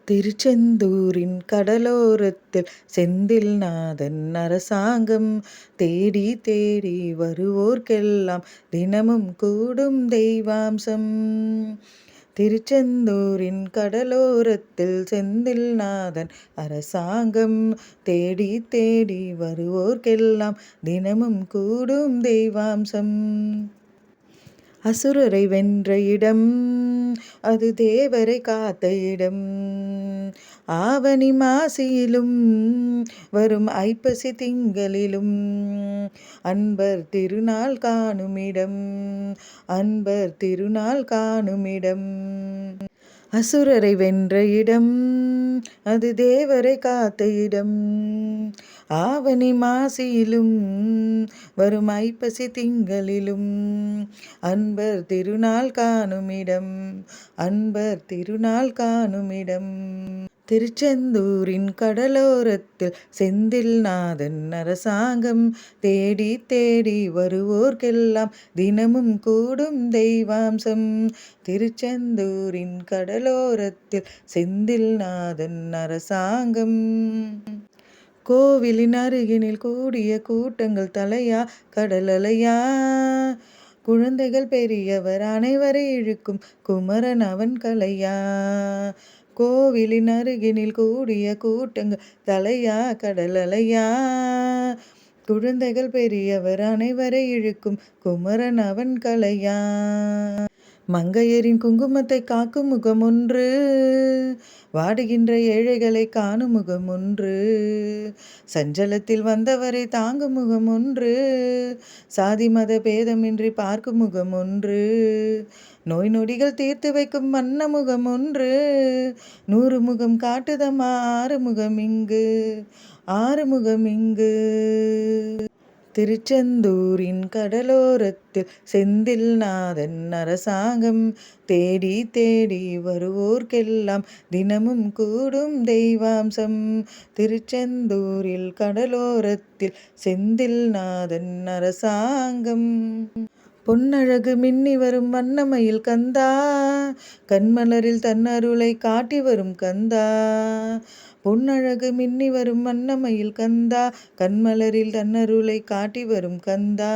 திருச்செந்தூரின் கடலோரத்தில் செந்தில்நாதன் அரசாங்கம் தேடி தேடி வருவோர்க்கெல்லாம் தினமும் கூடும் தெய்வாம்சம். திருச்செந்தூரின் கடலோரத்தில் செந்தில்நாதன் அரசாங்கம் தேடி தேடி வருவோர்க்கெல்லாம் தினமும் கூடும் தெய்வாம்சம். அசுரரை வென்ற இடம் அது தேவரை காத்த இடம். ஆவணி மாசியிலும் வரும் ஐப்பசி திங்களிலும் அன்பர் திருநாள் காணுமிடம். அன்பர் திருநாள் காணுமிடம். அசுரரை வென்ற இடம் அது தேவரை காத்த இடம். ஆவணி மாசியிலும் வரும் ஐப்பசி திங்களிலும் அன்பர் திருநாள் காணுமிடம். அன்பர் திருநாள் காணுமிடம். திருச்செந்தூரின் கடலோரத்தில் செந்தில்நாதன் அரசாங்கம் தேடி தேடி வருவோர்க்கெல்லாம் தினமும் கூடும் தெய்வாம்சம். திருச்செந்தூரின் கடலோரத்தில் செந்தில்நாதன் அரசாங்கம். கோவிலின் அருகினில் கூடிய கூட்டங்கள் தலையா கடலலையா. குழந்தைகள் பெரியவர் அனைவரை இழுக்கும் குமரன் அவன் கலையா. கோவிலின் அருகினில் கூடிய கூட்டங்கள் தலையா கடலலையா. குழந்தைகள் பெரியவர் அனைவரை இழுக்கும் குமரன் அவன் கலையா. மங்கையரின் குங்குமத்தை காக்கும் முகம் ஒன்று, வாடுகின்ற ஏழைகளை காணும் முகம் ஒன்று, சஞ்சலத்தில் வந்தவரை தாங்கும் முகம் ஒன்று, சாதி மத பேதமின்றி பார்க்கும் முகம் ஒன்று, நோய் நொடிகள் தீர்த்து வைக்கும் வண்ண முகம் ஒன்று, 100 முகம் காட்டுதம்மா ஆறுமுகம் இங்கு, ஆறுமுகம் இங்கு. திருச்செந்தூரின் கடலோரத்தில் செந்தில்நாதன் அரசாங்கம் தேடி தேடி வருவோர்க்கெல்லாம் தினமும் கூடும் தெய்வாம்சம். திருச்செந்தூரில் கடலோரத்தில் செந்தில்நாதன் அரசாங்கம். பொன்னழகு மின்னி வரும் வண்ணமயில் கந்தா, கண்மலரில் தன்னருளை காட்டி வரும் கந்தா. பொன்னழகு மின்னி வரும் வண்ணமயில் கந்தா, கண்மலரில் தன்னருளை காட்டி வரும் கந்தா.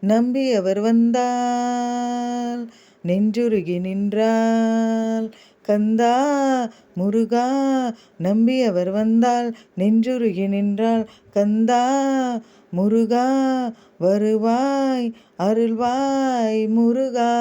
நம்பி அவர் வந்தால் நெஞ்சுருகி நின்றால் கந்தா முருகா. நம்பி அவர் வந்தால் நெஞ்சுருகி நின்றால் கந்தா முருகா. வருவாய் அருள்வாய் முருகா.